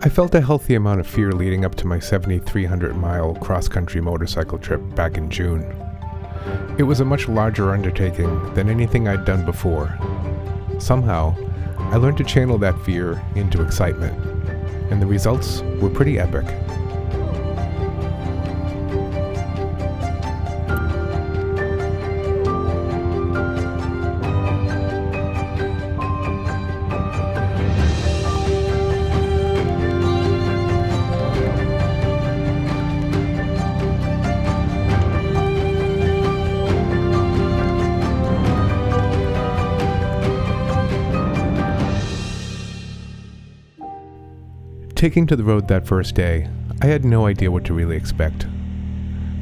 I felt a healthy amount of fear leading up to my 7,300-mile cross-country motorcycle trip back in June. It was a much larger undertaking than anything I'd done before. Somehow, I learned to channel that fear into excitement, and the results were pretty epic. Taking to the road that first day, I had no idea what to really expect.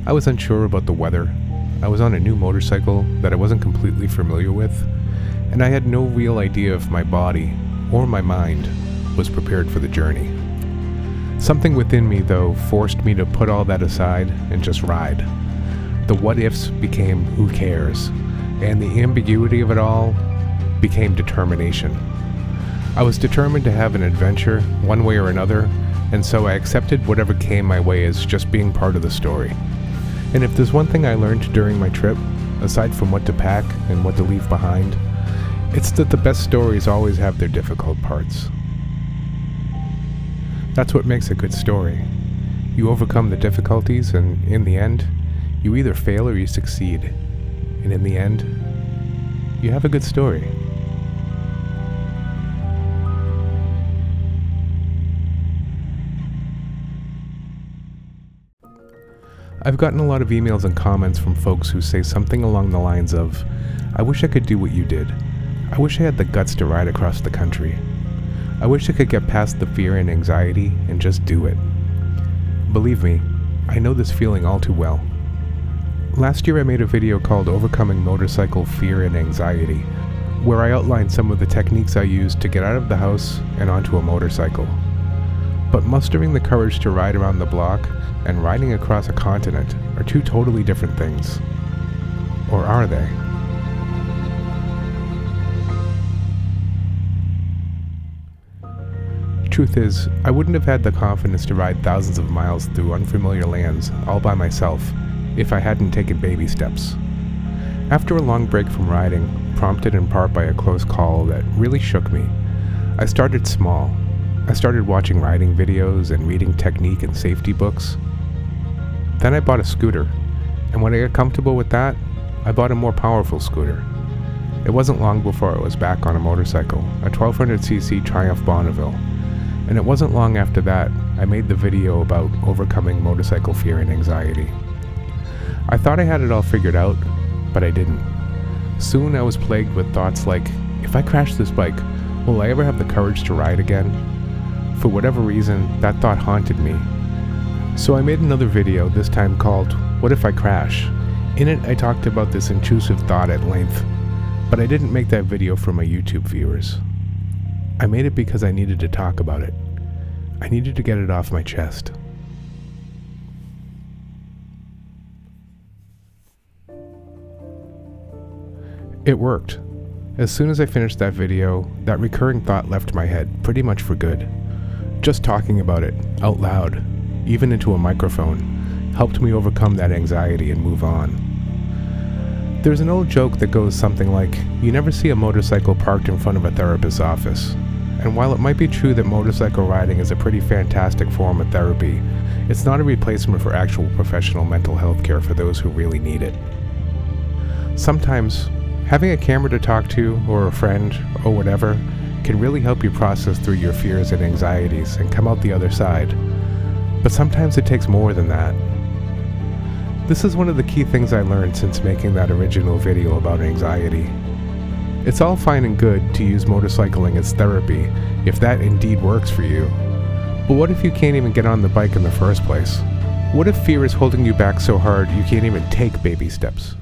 I was unsure about the weather, I was on a new motorcycle that I wasn't completely familiar with, and I had no real idea if my body, or my mind, was prepared for the journey. Something within me, though, forced me to put all that aside and just ride. The what-ifs became who cares, and the ambiguity of it all became determination. I was determined to have an adventure, one way or another, and so I accepted whatever came my way as just being part of the story. And if there's one thing I learned during my trip, aside from what to pack and what to leave behind, it's that the best stories always have their difficult parts. That's what makes a good story. You overcome the difficulties, and in the end, you either fail or you succeed. And in the end, you have a good story. I've gotten a lot of emails and comments from folks who say something along the lines of, "I wish I could do what you did. I wish I had the guts to ride across the country. I wish I could get past the fear and anxiety and just do it." Believe me, I know this feeling all too well. Last year I made a video called Overcoming Motorcycle Fear and Anxiety, where I outlined some of the techniques I used to get out of the house and onto a motorcycle. But mustering the courage to ride around the block and riding across a continent are two totally different things. Or are they? Truth is, I wouldn't have had the confidence to ride thousands of miles through unfamiliar lands all by myself if I hadn't taken baby steps. After a long break from riding, prompted in part by a close call that really shook me, I started small. I started watching riding videos and reading technique and safety books. Then I bought a scooter, and when I got comfortable with that, I bought a more powerful scooter. It wasn't long before I was back on a motorcycle, a 1200cc Triumph Bonneville, and it wasn't long after that I made the video about overcoming motorcycle fear and anxiety. I thought I had it all figured out, but I didn't. Soon I was plagued with thoughts like, if I crash this bike, will I ever have the courage to ride again? For whatever reason, that thought haunted me. So I made another video, this time called, What If I Crash? In it, I talked about this intrusive thought at length, but I didn't make that video for my YouTube viewers. I made it because I needed to talk about it. I needed to get it off my chest. It worked. As soon as I finished that video, that recurring thought left my head pretty much for good. Just talking about it, out loud, even into a microphone, helped me overcome that anxiety and move on. There's an old joke that goes something like, you never see a motorcycle parked in front of a therapist's office. And while it might be true that motorcycle riding is a pretty fantastic form of therapy, it's not a replacement for actual professional mental health care for those who really need it. Sometimes, having a camera to talk to, or a friend, or whatever, can really help you process through your fears and anxieties and come out the other side. But sometimes it takes more than that. This is one of the key things I learned since making that original video about anxiety. It's all fine and good to use motorcycling as therapy, if that indeed works for you. But what if you can't even get on the bike in the first place? What if fear is holding you back so hard you can't even take baby steps?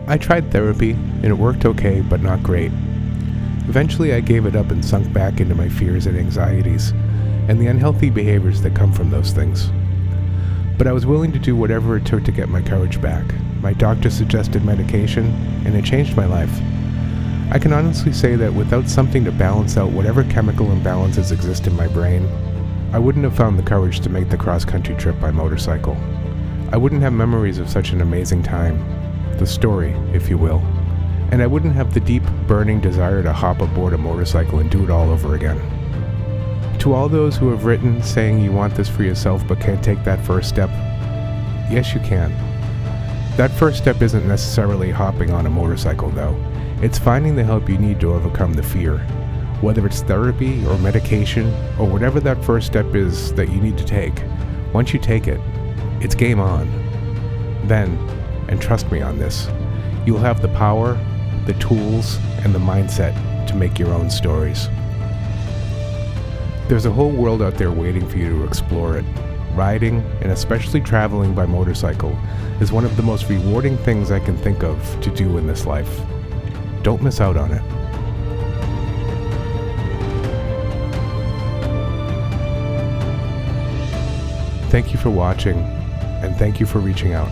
I tried therapy, and it worked okay, but not great. Eventually I gave it up and sunk back into my fears and anxieties, and the unhealthy behaviors that come from those things. But I was willing to do whatever it took to get my courage back. My doctor suggested medication, and it changed my life. I can honestly say that without something to balance out whatever chemical imbalances exist in my brain, I wouldn't have found the courage to make the cross-country trip by motorcycle. I wouldn't have memories of such an amazing time, the story, if you will, and I wouldn't have the deep, burning desire to hop aboard a motorcycle and do it all over again. To all those who have written saying you want this for yourself but can't take that first step, yes you can. That first step isn't necessarily hopping on a motorcycle though. It's finding the help you need to overcome the fear. Whether it's therapy or medication or whatever that first step is that you need to take, once you take it, it's game on. Then, and trust me on this, you'll have the power, the tools, and the mindset to make your own stories. There's a whole world out there waiting for you to explore it. Riding, and especially traveling by motorcycle, is one of the most rewarding things I can think of to do in this life. Don't miss out on it. Thank you for watching, and thank you for reaching out.